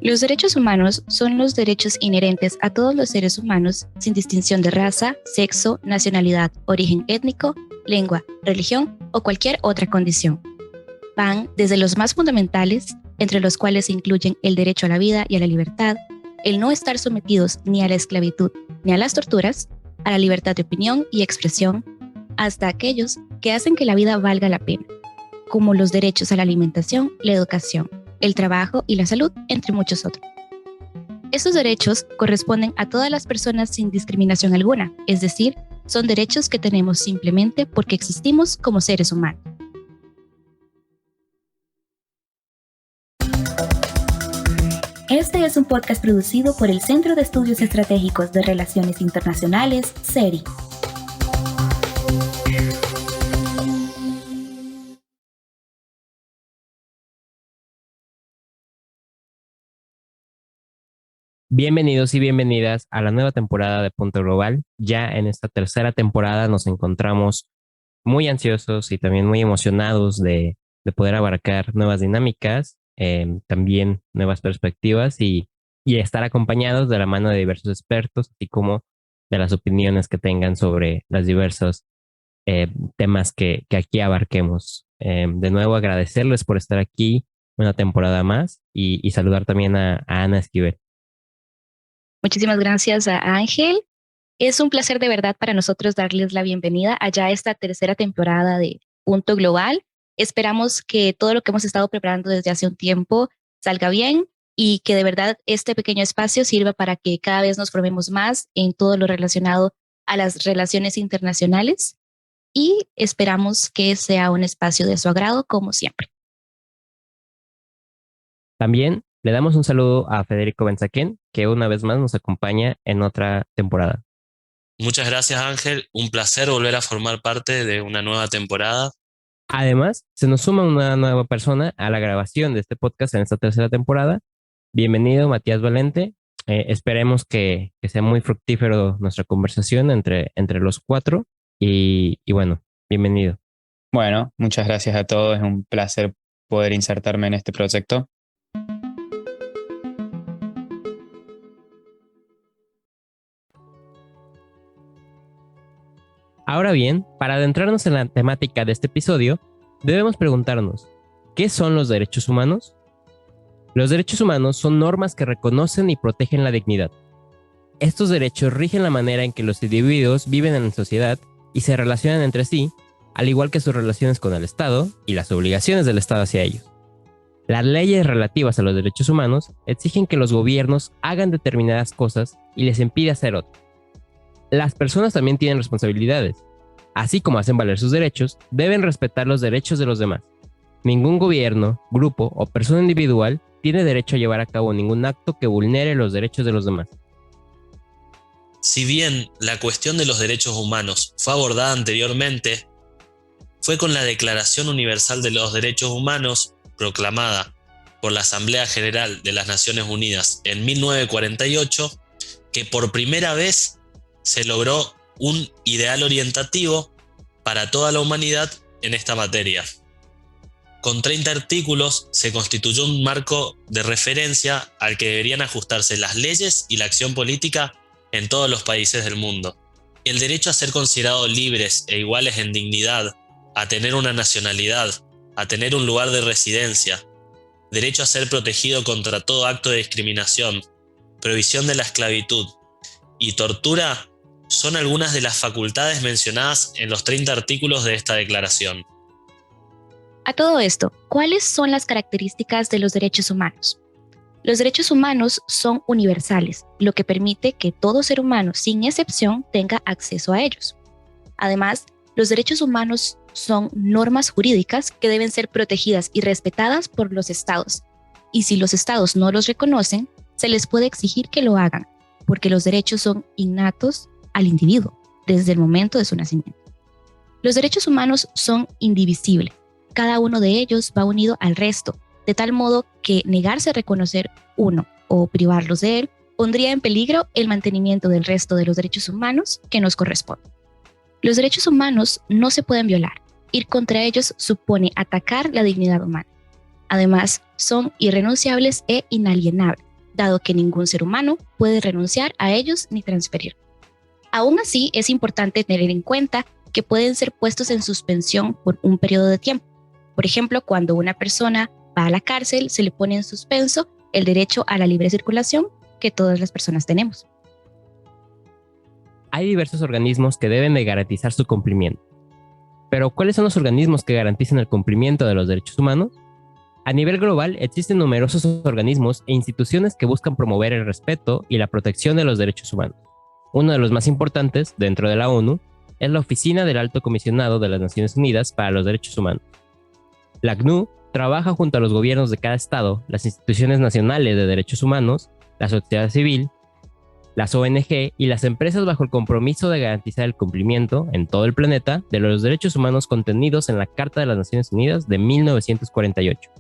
Los derechos humanos son los derechos inherentes a todos los seres humanos sin distinción de raza, sexo, nacionalidad, origen étnico, lengua, religión o cualquier otra condición. Van desde los más fundamentales, entre los cuales se incluyen el derecho a la vida y a la libertad, el no estar sometidos ni a la esclavitud ni a las torturas, a la libertad de opinión y expresión, hasta aquellos que hacen que la vida valga la pena, como los derechos a la alimentación, la educación, el trabajo y la salud, entre muchos otros. Estos derechos corresponden a todas las personas sin discriminación alguna, es decir, son derechos que tenemos simplemente porque existimos como seres humanos. Este es un podcast producido por el Centro de Estudios Estratégicos de Relaciones Internacionales, CERI. Bienvenidos y bienvenidas a la nueva temporada de Punto Global. Ya en esta tercera temporada nos encontramos muy ansiosos y también muy emocionados de poder abarcar nuevas dinámicas, también nuevas perspectivas y estar acompañados de la mano de diversos expertos, así como de las opiniones que tengan sobre los diversos temas que aquí abarquemos. De nuevo, agradecerles por estar aquí una temporada más y saludar también a Ana Esquivel. Muchísimas gracias a Ángel. Es un placer de verdad para nosotros darles la bienvenida a ya esta tercera temporada de Punto Global. Esperamos que todo lo que hemos estado preparando desde hace un tiempo salga bien y que de verdad este pequeño espacio sirva para que cada vez nos formemos más en todo lo relacionado a las relaciones internacionales y esperamos que sea un espacio de su agrado como siempre. También le damos un saludo a Federico Benzaquén, que una vez más nos acompaña en otra temporada. Muchas gracias, Ángel. Un placer volver a formar parte de una nueva temporada. Además, se nos suma una nueva persona a la grabación de este podcast en esta tercera temporada. Bienvenido, Matías Valente. Esperemos que sea muy fructífero nuestra conversación entre los cuatro. Y bueno, bienvenido. Bueno, muchas gracias a todos. Es un placer poder insertarme en este proyecto. Ahora bien, para adentrarnos en la temática de este episodio, debemos preguntarnos, ¿qué son los derechos humanos? Los derechos humanos son normas que reconocen y protegen la dignidad. Estos derechos rigen la manera en que los individuos viven en la sociedad y se relacionan entre sí, al igual que sus relaciones con el Estado y las obligaciones del Estado hacia ellos. Las leyes relativas a los derechos humanos exigen que los gobiernos hagan determinadas cosas y les impide hacer otras. Las personas también tienen responsabilidades. Así como hacen valer sus derechos, deben respetar los derechos de los demás. Ningún gobierno, grupo o persona individual tiene derecho a llevar a cabo ningún acto que vulnere los derechos de los demás. Si bien la cuestión de los derechos humanos fue abordada anteriormente, fue con la Declaración Universal de los Derechos Humanos, proclamada por la Asamblea General de las Naciones Unidas en 1948, que por primera vez se logró un ideal orientativo para toda la humanidad en esta materia. Con 30 artículos se constituyó un marco de referencia al que deberían ajustarse las leyes y la acción política en todos los países del mundo. El derecho a ser considerados libres e iguales en dignidad, a tener una nacionalidad, a tener un lugar de residencia, derecho a ser protegido contra todo acto de discriminación, prohibición de la esclavitud y tortura son algunas de las facultades mencionadas en los 30 artículos de esta declaración. A todo esto, ¿cuáles son las características de los derechos humanos? Los derechos humanos son universales, lo que permite que todo ser humano, sin excepción, tenga acceso a ellos. Además, los derechos humanos son normas jurídicas que deben ser protegidas y respetadas por los estados. Y si los estados no los reconocen, se les puede exigir que lo hagan, porque los derechos son innatos al individuo desde el momento de su nacimiento. Los derechos humanos son indivisibles. Cada uno de ellos va unido al resto, de tal modo que negarse a reconocer uno o privarlos de él pondría en peligro el mantenimiento del resto de los derechos humanos que nos corresponden. Los derechos humanos no se pueden violar. Ir contra ellos supone atacar la dignidad humana. Además, son irrenunciables e inalienables. dado que ningún ser humano puede renunciar a ellos ni transferir. Aún así, es importante tener en cuenta que pueden ser puestos en suspensión por un periodo de tiempo. Por ejemplo, cuando una persona va a la cárcel, se le pone en suspenso el derecho a la libre circulación que todas las personas tenemos. Hay diversos organismos que deben de garantizar su cumplimiento. Pero, ¿cuáles son los organismos que garantizan el cumplimiento de los derechos humanos? A nivel global, existen numerosos organismos e instituciones que buscan promover el respeto y la protección de los derechos humanos. Uno de los más importantes, dentro de la ONU, es la Oficina del Alto Comisionado de las Naciones Unidas para los Derechos Humanos. La ACNUR trabaja junto a los gobiernos de cada estado, las instituciones nacionales de derechos humanos, la sociedad civil, las ONG y las empresas bajo el compromiso de garantizar el cumplimiento en todo el planeta de los derechos humanos contenidos en la Carta de las Naciones Unidas de 1948.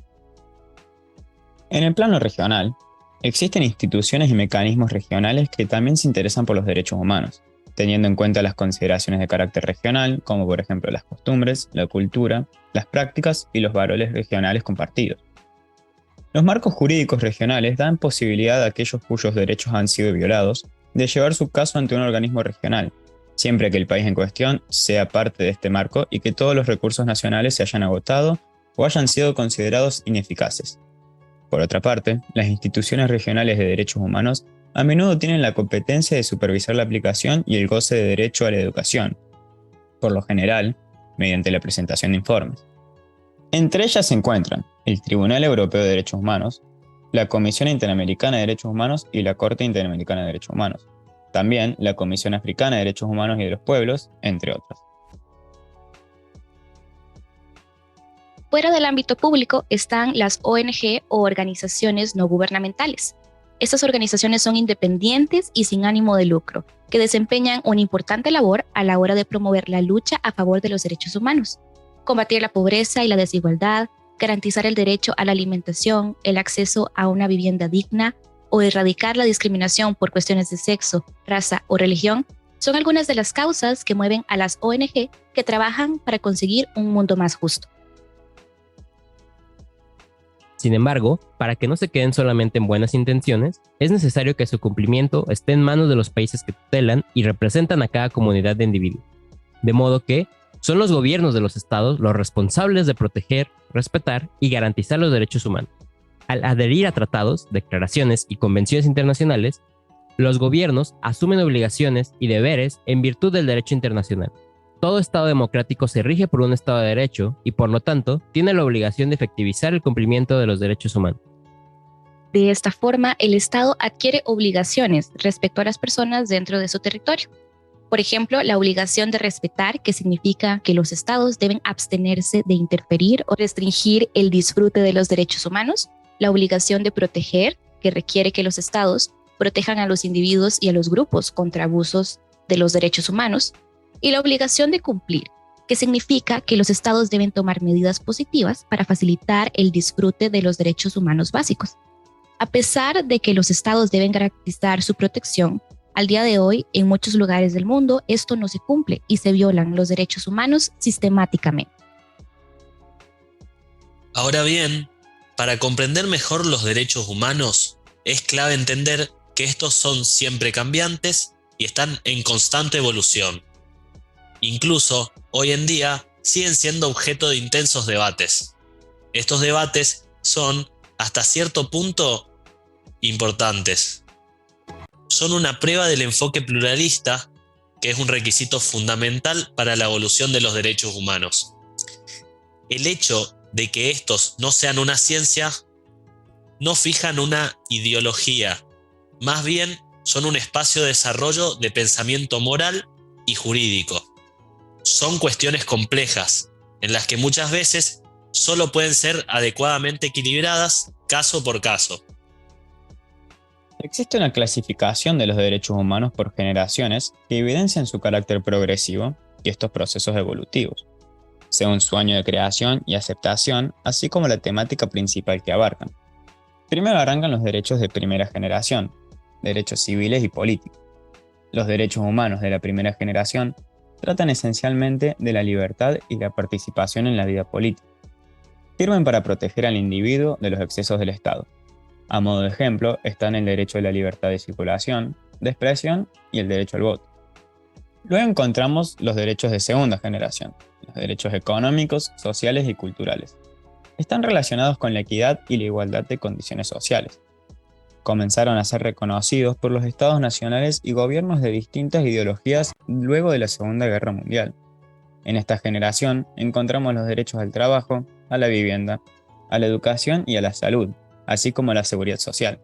En el plano regional, existen instituciones y mecanismos regionales que también se interesan por los derechos humanos, teniendo en cuenta las consideraciones de carácter regional, como por ejemplo las costumbres, la cultura, las prácticas y los valores regionales compartidos. Los marcos jurídicos regionales dan posibilidad a aquellos cuyos derechos han sido violados de llevar su caso ante un organismo regional, siempre que el país en cuestión sea parte de este marco y que todos los recursos nacionales se hayan agotado o hayan sido considerados ineficaces. Por otra parte, las instituciones regionales de derechos humanos a menudo tienen la competencia de supervisar la aplicación y el goce de derecho a la educación, por lo general, mediante la presentación de informes. Entre ellas se encuentran el Tribunal Europeo de Derechos Humanos, la Comisión Interamericana de Derechos Humanos y la Corte Interamericana de Derechos Humanos. También la Comisión Africana de Derechos Humanos y de los Pueblos, entre otras. Fuera del ámbito público están las ONG o organizaciones no gubernamentales. Estas organizaciones son independientes y sin ánimo de lucro, que desempeñan una importante labor a la hora de promover la lucha a favor de los derechos humanos, combatir la pobreza y la desigualdad, garantizar el derecho a la alimentación, el acceso a una vivienda digna o erradicar la discriminación por cuestiones de sexo, raza o religión, son algunas de las causas que mueven a las ONG que trabajan para conseguir un mundo más justo. Sin embargo, para que no se queden solamente en buenas intenciones, es necesario que su cumplimiento esté en manos de los países que tutelan y representan a cada comunidad de individuos. De modo que son los gobiernos de los estados los responsables de proteger, respetar y garantizar los derechos humanos. Al adherir a tratados, declaraciones y convenciones internacionales, los gobiernos asumen obligaciones y deberes en virtud del derecho internacional. Todo Estado democrático se rige por un Estado de Derecho y, por lo tanto, tiene la obligación de efectivizar el cumplimiento de los derechos humanos. De esta forma, el Estado adquiere obligaciones respecto a las personas dentro de su territorio. Por ejemplo, la obligación de respetar, que significa que los Estados deben abstenerse de interferir o restringir el disfrute de los derechos humanos. La obligación de proteger, que requiere que los Estados protejan a los individuos y a los grupos contra abusos de los derechos humanos. Y la obligación de cumplir, que significa que los estados deben tomar medidas positivas para facilitar el disfrute de los derechos humanos básicos. A pesar de que los estados deben garantizar su protección, al día de hoy, en muchos lugares del mundo, esto no se cumple y se violan los derechos humanos sistemáticamente. Ahora bien, para comprender mejor los derechos humanos, es clave entender que estos son siempre cambiantes y están en constante evolución. Incluso, hoy en día, siguen siendo objeto de intensos debates. Estos debates son, hasta cierto punto, importantes. Son una prueba del enfoque pluralista, que es un requisito fundamental para la evolución de los derechos humanos. El hecho de que estos no sean una ciencia, no fijan una ideología, más bien son un espacio de desarrollo de pensamiento moral y jurídico. Son cuestiones complejas, en las que muchas veces solo pueden ser adecuadamente equilibradas caso por caso. Existe una clasificación de los derechos humanos por generaciones que evidencian su carácter progresivo y estos procesos evolutivos, según su año de creación y aceptación, así como la temática principal que abarcan. Primero arrancan los derechos de primera generación, derechos civiles y políticos. Los derechos humanos de la primera generación tratan esencialmente de la libertad y la participación en la vida política. Sirven para proteger al individuo de los excesos del Estado. A modo de ejemplo, están el derecho a la libertad de circulación, de expresión y el derecho al voto. Luego encontramos los derechos de segunda generación, los derechos económicos, sociales y culturales. Están relacionados con la equidad y la igualdad de condiciones sociales. Comenzaron a ser reconocidos por los estados nacionales y gobiernos de distintas ideologías luego de la Segunda Guerra Mundial. En esta generación encontramos los derechos al trabajo, a la vivienda, a la educación y a la salud, así como a la seguridad social.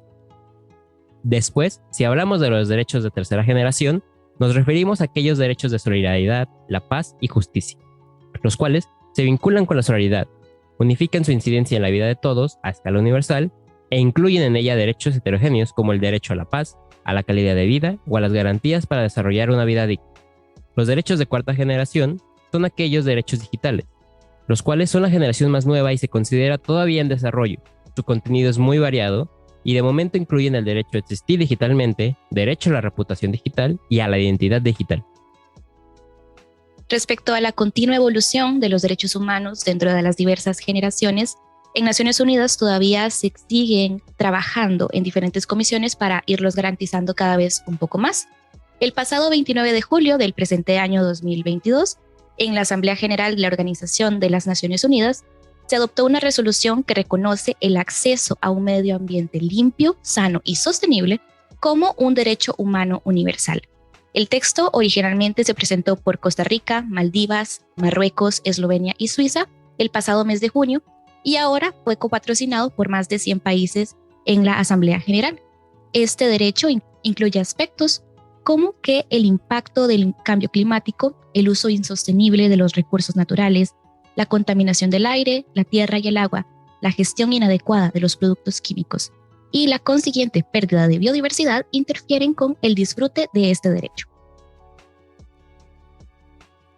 Después, si hablamos de los derechos de tercera generación, nos referimos a aquellos derechos de solidaridad, la paz y justicia, los cuales se vinculan con la solidaridad, unifican su incidencia en la vida de todos a escala universal e incluyen en ella derechos heterogéneos como el derecho a la paz, a la calidad de vida o a las garantías para desarrollar una vida digna. Los derechos de cuarta generación son aquellos derechos digitales, los cuales son la generación más nueva y se considera todavía en desarrollo. Su contenido es muy variado y de momento incluyen el derecho a existir digitalmente, derecho a la reputación digital y a la identidad digital. Respecto a la continua evolución de los derechos humanos dentro de las diversas generaciones, en Naciones Unidas todavía se siguen trabajando en diferentes comisiones para irlos garantizando cada vez un poco más. El pasado 29 de julio del presente año 2022, en la Asamblea General de la Organización de las Naciones Unidas, se adoptó una resolución que reconoce el acceso a un medio ambiente limpio, sano y sostenible como un derecho humano universal. El texto originalmente se presentó por Costa Rica, Maldivas, Marruecos, Eslovenia y Suiza el pasado mes de junio y ahora fue copatrocinado por más de 100 países en la Asamblea General. Este derecho incluye aspectos como que el impacto del cambio climático, el uso insostenible de los recursos naturales, la contaminación del aire, la tierra y el agua, la gestión inadecuada de los productos químicos y la consiguiente pérdida de biodiversidad interfieren con el disfrute de este derecho.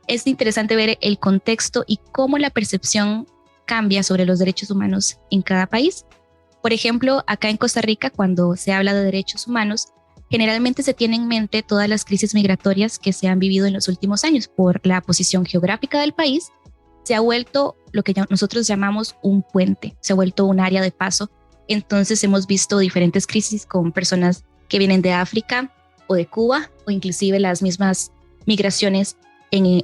Es interesante ver el contexto y cómo la percepción cambia sobre los derechos humanos en cada país. Por ejemplo, acá en Costa Rica, cuando se habla de derechos humanos, generalmente se tiene en mente todas las crisis migratorias que se han vivido en los últimos años por la posición geográfica del país. Se ha vuelto lo que nosotros llamamos un puente, se ha vuelto un área de paso. Entonces hemos visto diferentes crisis con personas que vienen de África o de Cuba o inclusive las mismas migraciones en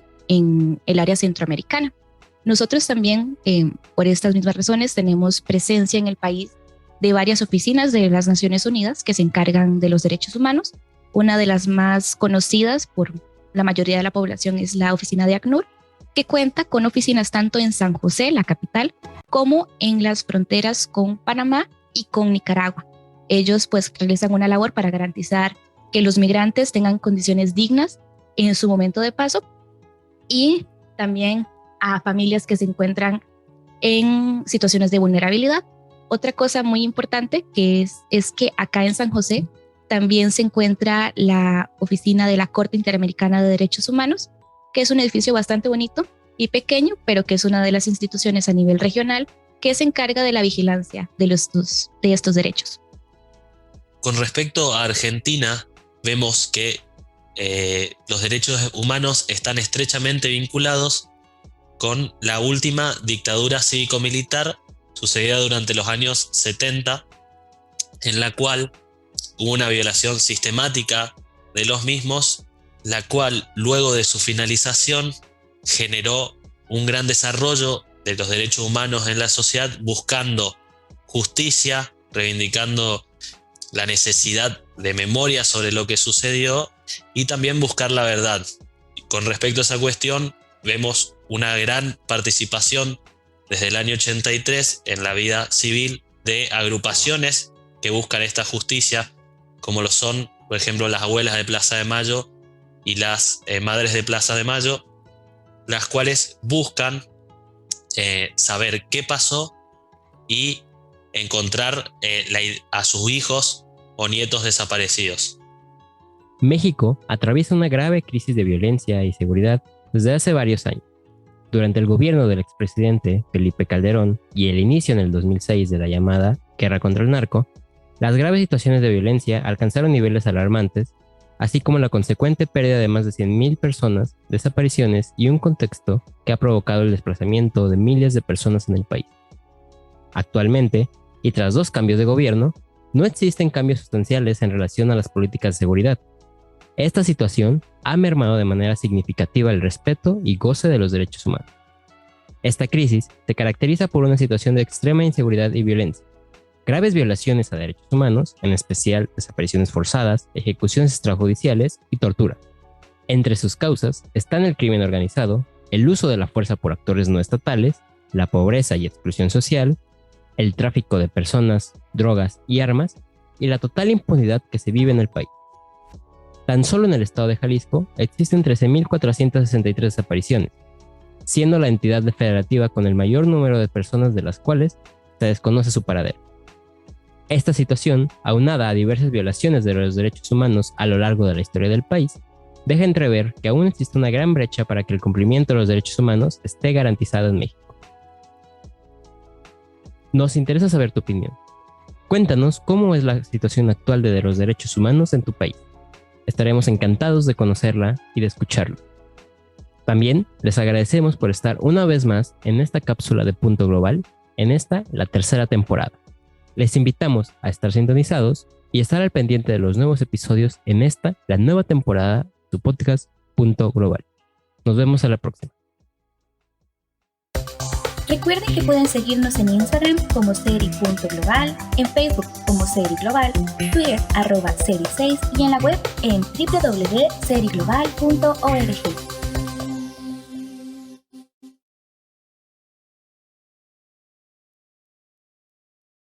el área centroamericana. Nosotros también, por estas mismas razones, tenemos presencia en el país de varias oficinas de las Naciones Unidas que se encargan de los derechos humanos. Una de las más conocidas por la mayoría de la población es la oficina de ACNUR, que cuenta con oficinas tanto en San José, la capital, como en las fronteras con Panamá y con Nicaragua. Ellos pues realizan una labor para garantizar que los migrantes tengan condiciones dignas en su momento de paso y también a familias que se encuentran en situaciones de vulnerabilidad. Otra cosa muy importante que es que acá en San José también se encuentra la oficina de la Corte Interamericana de Derechos Humanos, que es un edificio bastante bonito y pequeño, pero que es una de las instituciones a nivel regional que se encarga de la vigilancia de estos derechos. Con respecto a Argentina, vemos que los derechos humanos están estrechamente vinculados con la última dictadura cívico-militar sucedida durante los años 70, en la cual hubo una violación sistemática de los mismos, la cual luego de su finalización generó un gran desarrollo de los derechos humanos en la sociedad, buscando justicia, reivindicando la necesidad de memoria sobre lo que sucedió y también buscar la verdad. Con respecto a esa cuestión, vemos una gran participación desde el año 83 en la vida civil de agrupaciones que buscan esta justicia, como lo son, por ejemplo, las abuelas de Plaza de Mayo y las madres de Plaza de Mayo, las cuales buscan saber qué pasó y encontrar a sus hijos o nietos desaparecidos. México atraviesa una grave crisis de violencia y seguridad desde hace varios años. Durante el gobierno del expresidente Felipe Calderón y el inicio en el 2006 de la llamada guerra contra el narco, las graves situaciones de violencia alcanzaron niveles alarmantes, así como la consecuente pérdida de más de 100,000 personas, desapariciones y un contexto que ha provocado el desplazamiento de miles de personas en el país. Actualmente, y tras 2 cambios de gobierno, no existen cambios sustanciales en relación a las políticas de seguridad. Esta situación ha mermado de manera significativa el respeto y goce de los derechos humanos. Esta crisis se caracteriza por una situación de extrema inseguridad y violencia, graves violaciones a derechos humanos, en especial desapariciones forzadas, ejecuciones extrajudiciales y tortura. Entre sus causas están el crimen organizado, el uso de la fuerza por actores no estatales, la pobreza y exclusión social, el tráfico de personas, drogas y armas, y la total impunidad que se vive en el país. Tan solo en el estado de Jalisco existen 13.463 desapariciones, siendo la entidad federativa con el mayor número de personas de las cuales se desconoce su paradero. Esta situación, aunada a diversas violaciones de los derechos humanos a lo largo de la historia del país, deja entrever que aún existe una gran brecha para que el cumplimiento de los derechos humanos esté garantizado en México. Nos interesa saber tu opinión. Cuéntanos cómo es la situación actual de los derechos humanos en tu país. Estaremos encantados de conocerla y de escucharlo. También les agradecemos por estar una vez más en esta cápsula de Punto Global, en esta, la tercera temporada. Les invitamos a estar sintonizados y estar al pendiente de los nuevos episodios en esta, la nueva temporada de tu podcast Punto Global. Nos vemos a la próxima. Recuerden que pueden seguirnos en Instagram como seri.global, en Facebook como Seri Global, Twitter @seri6 y en la web en www.seriglobal.org.